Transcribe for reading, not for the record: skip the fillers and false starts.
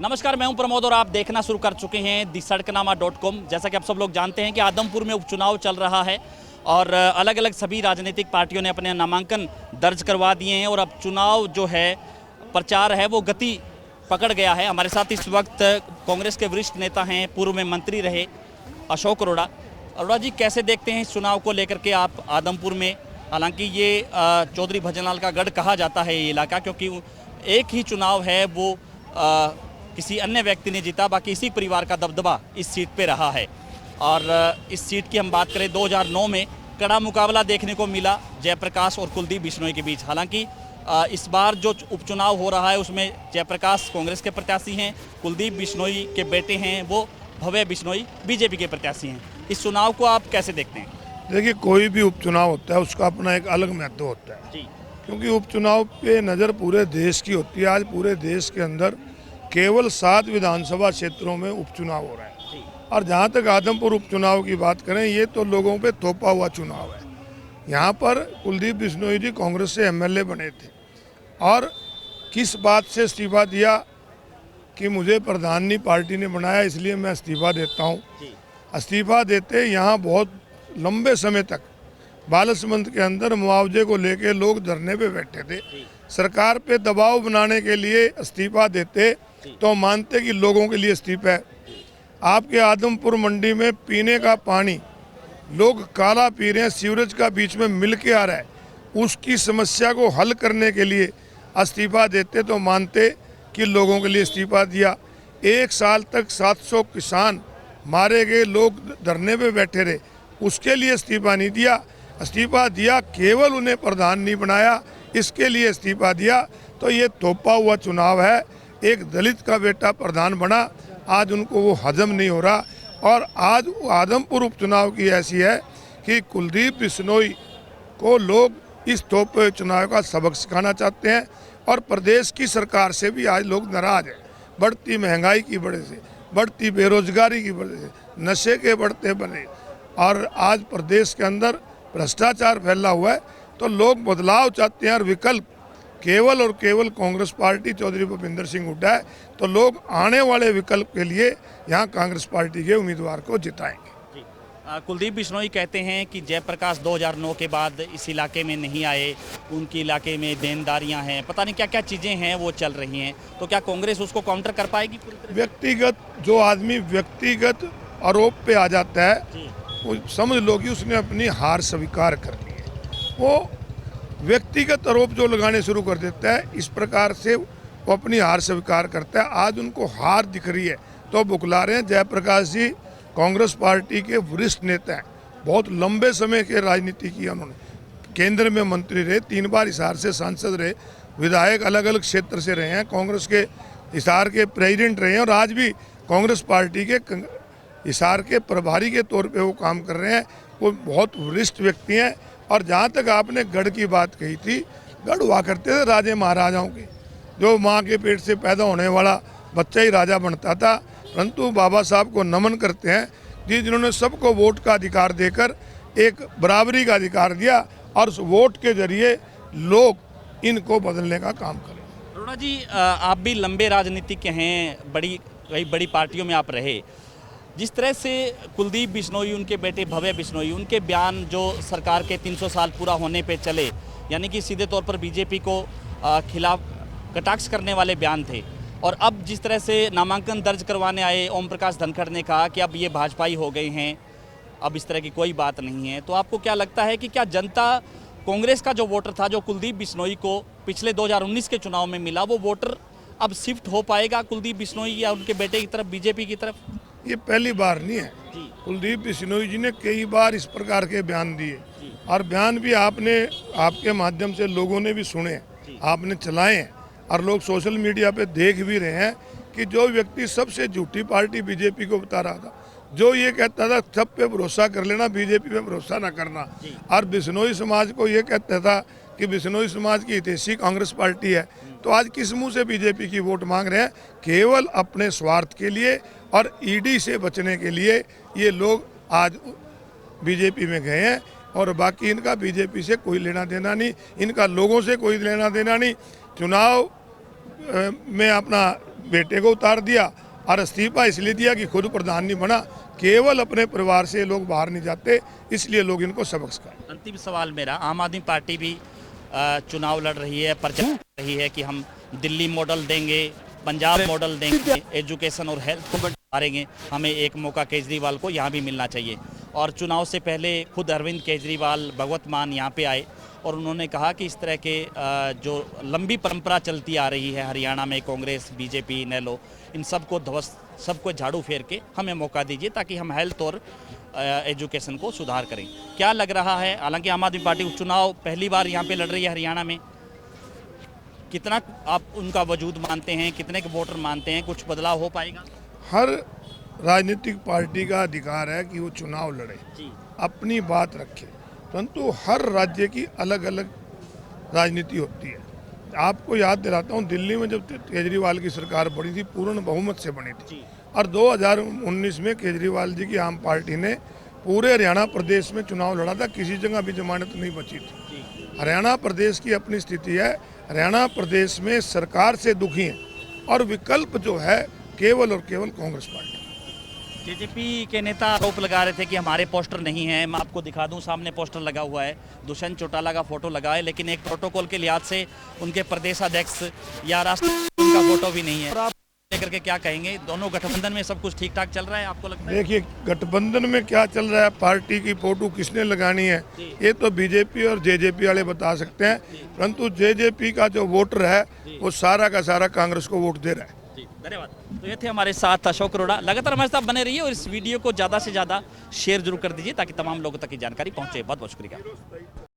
नमस्कार, मैं हूं प्रमोद और आप देखना शुरू कर चुके हैं दी-सड़कनामा.com। जैसा कि आप सब लोग जानते हैं कि आदमपुर में उपचुनाव चल रहा है और अलग अलग सभी राजनीतिक पार्टियों ने अपने नामांकन दर्ज करवा दिए हैं और अब चुनाव जो है प्रचार है वो गति पकड़ गया है। हमारे साथ इस वक्त कांग्रेस के वरिष्ठ नेता हैं, पूर्व में मंत्री रहे अशोक अरोड़ा। अरोड़ा जी, कैसे देखते हैं इस चुनाव को लेकर के आप आदमपुर में? हालांकि ये चौधरी भजनलाल का गढ़ कहा जाता है ये इलाका, क्योंकि एक ही चुनाव है वो किसी अन्य व्यक्ति ने जीता, बाकी इसी परिवार का दबदबा इस सीट पे रहा है। और इस सीट की हम बात करें, 2009 में कड़ा मुकाबला देखने को मिला जयप्रकाश और कुलदीप बिश्नोई के बीच। हालांकि इस बार जो उपचुनाव हो रहा है उसमें जयप्रकाश कांग्रेस के प्रत्याशी हैं, कुलदीप बिश्नोई के बेटे हैं वो भव्य बिश्नोई बीजेपी के प्रत्याशी हैं। इस चुनाव को आप कैसे देखते हैं? देखिए, कोई भी उपचुनाव होता है उसका अपना एक अलग महत्व होता है जी। क्योंकि उपचुनाव पे नज़र पूरे देश की होती है। आज पूरे देश के अंदर केवल 7 विधानसभा क्षेत्रों में उपचुनाव हो रहा है और जहाँ तक आदमपुर उपचुनाव की बात करें, ये तो लोगों पे थोपा हुआ चुनाव है। यहाँ पर कुलदीप बिश्नोई जी कांग्रेस से एमएलए बने थे और किस बात से इस्तीफा दिया कि मुझे प्रधानी पार्टी ने बनाया इसलिए मैं इस्तीफा देता हूँ। इस्तीफा देते यहाँ बहुत लंबे समय तक बालसमंद के अंदर मुआवजे को लेके लोग धरने पे बैठे थे। सरकार पे दबाव बनाने के लिए इस्तीफा देते तो मानते कि लोगों के लिए इस्तीफा है। आपके आदमपुर मंडी में पीने का पानी लोग काला पी रहे हैं, सीवरेज का बीच में मिल के आ रहा है। उसकी समस्या को हल करने के लिए इस्तीफा देते तो मानते कि लोगों के लिए इस्तीफा दिया। 1 साल तक 700 किसान मारे गए, लोग धरने पे बैठे रहे, उसके लिए इस्तीफा नहीं दिया। इस्तीफा दिया केवल उन्हें प्रधान नहीं बनाया, इसके लिए इस्तीफा दिया। तो ये थोपा हुआ चुनाव है। एक दलित का बेटा प्रधान बना, आज उनको वो हजम नहीं हो रहा। और आज आदमपुर उपचुनाव की ऐसी है कि कुलदीप बिश्नोई को लोग इस थोपे चुनाव का सबक सिखाना चाहते हैं और प्रदेश की सरकार से भी आज लोग नाराज हैं। बढ़ती महंगाई की वजह से, बढ़ती बेरोजगारी की वजह से, नशे के बढ़ते बने और आज प्रदेश के अंदर भ्रष्टाचार फैला हुआ है। तो लोग बदलाव चाहते हैं और विकल्प केवल और केवल कांग्रेस पार्टी चौधरी भूपेंद्र सिंह हुड्डा है। तो लोग आने वाले विकल्प के लिए यहाँ कांग्रेस पार्टी के उम्मीदवार को जिताएंगे। कुलदीप बिश्नोई कहते हैं कि जयप्रकाश 2009 के बाद इस इलाके में नहीं आए, उनके इलाके में देनदारियां हैं, पता नहीं क्या क्या चीज़ें हैं वो चल रही हैं। तो क्या कांग्रेस उसको काउंटर कर पाएगी? व्यक्तिगत जो आदमी व्यक्तिगत आरोप पे आ जाता है, वो समझ लो कि उसने अपनी हार स्वीकार कर ली है। वो व्यक्तिगत आरोप जो लगाने शुरू कर देता है, इस प्रकार से वो अपनी हार स्वीकार करता है। आज उनको हार दिख रही है तो बुकला रहे हैं। जयप्रकाश जी कांग्रेस पार्टी के वरिष्ठ नेता हैं, बहुत लंबे समय के राजनीति की उन्होंने, केंद्र में मंत्री रहे, 3 बार हिसार से सांसद रहे, विधायक अलग अलग क्षेत्र से रहे हैं, कांग्रेस के हिसार के प्रेसिडेंट रहे हैं और आज भी कांग्रेस पार्टी के हिसार के प्रभारी के तौर पे वो काम कर रहे हैं। वो बहुत वरिष्ठ व्यक्ति हैं। और जहाँ तक आपने गढ़ की बात कही थी, गढ़ हुआ करते थे राजे महाराजाओं के, जो माँ के पेट से पैदा होने वाला बच्चा ही राजा बनता था। परंतु बाबा साहब को नमन करते हैं जी, जिन्होंने सबको वोट का अधिकार देकर एक बराबरी का अधिकार दिया और उस वोट के जरिए लोग इनको बदलने का काम करें। अरोड़ा जी, आप भी लंबे राजनीतिक हैं, कई बड़ी पार्टियों में आप रहे। जिस तरह से कुलदीप बिश्नोई, उनके बेटे भव्य बिश्नोई, उनके बयान जो सरकार के 300 साल पूरा होने पे चले, यानी कि सीधे तौर पर बीजेपी को खिलाफ कटाक्ष करने वाले बयान थे, और अब जिस तरह से नामांकन दर्ज करवाने आए ओम प्रकाश धनखड़ ने कहा कि अब ये भाजपाई हो गए हैं, अब इस तरह की कोई बात नहीं है, तो आपको क्या लगता है कि क्या जनता, कांग्रेस का जो वोटर था जो कुलदीप बिश्नोई को पिछले 2019 के चुनाव में मिला, वो वोटर अब शिफ्ट हो पाएगा कुलदीप बिश्नोई या उनके बेटे की तरफ, बीजेपी की तरफ? ये पहली बार नहीं है। कुलदीप बिश्नोई जी ने कई बार इस प्रकार के बयान दिए और बयान भी आपके माध्यम से लोगों ने भी सुने, आपने चलाए हैं और लोग सोशल मीडिया पे देख भी रहे हैं कि जो व्यक्ति सबसे झूठी पार्टी बीजेपी को बता रहा था, जो ये कहता था सब पे भरोसा कर लेना, बीजेपी पे भरोसा ना करना, और बिश्नोई समाज को ये कहता था कि बिश्नोई समाज की हितैषी कांग्रेस पार्टी है, तो आज किस मुंह से बीजेपी की वोट मांग रहे हैं? केवल अपने स्वार्थ के लिए और ईडी से बचने के लिए ये लोग आज बीजेपी में गए हैं और बाकी इनका बीजेपी से कोई लेना देना नहीं, इनका लोगों से कोई लेना देना नहीं। चुनाव में अपना बेटे को उतार दिया और इस्तीफा इसलिए दिया कि खुद प्रधान नहीं बना। केवल अपने परिवार से लोग बाहर नहीं जाते, इसलिए लोग इनको सबक सिखाए। अंतिम सवाल मेरा, आम आदमी पार्टी भी चुनाव लड़ रही है, प्रचार कर रही है कि हम दिल्ली मॉडल देंगे, पंजाब मॉडल देंगे, एजुकेशन और हेल्थ को बढ़ाएंगे, हमें एक मौका केजरीवाल को यहाँ भी मिलना चाहिए। और चुनाव से पहले खुद अरविंद केजरीवाल भगवत मान यहाँ पे आए और उन्होंने कहा कि इस तरह के जो लंबी परंपरा चलती आ रही है हरियाणा में, कांग्रेस, बीजेपी, नेलो, इन सबको ध्वस्त, सबको झाड़ू फेर के हमें मौका दीजिए ताकि हम हेल्थ और एजुकेशन को सुधार करें। क्या लग रहा है, हालांकि आम आदमी पार्टी उपचुनाव पहली बार यहाँ पे लड़ रही है हरियाणा में, कितना आप उनका वजूद मानते हैं, कितने के वोटर मानते हैं, कुछ बदलाव हो पाएगा? हर राजनीतिक पार्टी का अधिकार है कि वो चुनाव लड़े, अपनी बात रखे, परंतु हर राज्य की अलग अलग राजनीति होती है। आपको याद दिलाता हूँ, दिल्ली में जब केजरीवाल की सरकार बनी थी, पूर्ण बहुमत से बनी थी, और 2019 में केजरीवाल जी की आम पार्टी ने पूरे हरियाणा प्रदेश में चुनाव लड़ा था, किसी जगह भी जमानत नहीं बची थी। हरियाणा प्रदेश की अपनी स्थिति है, हरियाणा प्रदेश में सरकार से दुखी हैं और विकल्प जो है केवल और केवल कांग्रेस पार्टी। जेजेपी के नेता आरोप लगा रहे थे कि हमारे पोस्टर नहीं है। मैं आपको दिखा दूं, सामने पोस्टर लगा हुआ है, दुष्यंत चौटाला का फोटो लगा है, लेकिन एक प्रोटोकॉल के लिहाज से उनके प्रदेश अध्यक्ष या राष्ट्रपति उनका फोटो भी नहीं है। लेकर के क्या कहेंगे, दोनों गठबंधन में सब कुछ ठीक ठाक चल रहा है आपको लगता है? देखिए, गठबंधन में क्या चल रहा है, पार्टी की फोटो किसने लगानी है, ये तो बीजेपी और जेजेपी वाले बता सकते हैं, परंतु जेजेपी का जो वोटर है वो सारा का सारा कांग्रेस को वोट दे रहा है। धन्यवाद। तो ये थे हमारे साथ अशोक अरोड़ा। लगातार हमारे साथ बने रहिए और इस वीडियो को ज़्यादा से ज़्यादा शेयर जरूर कर दीजिए ताकि तमाम लोगों तक की जानकारी पहुंचे। बहुत बहुत शुक्रिया।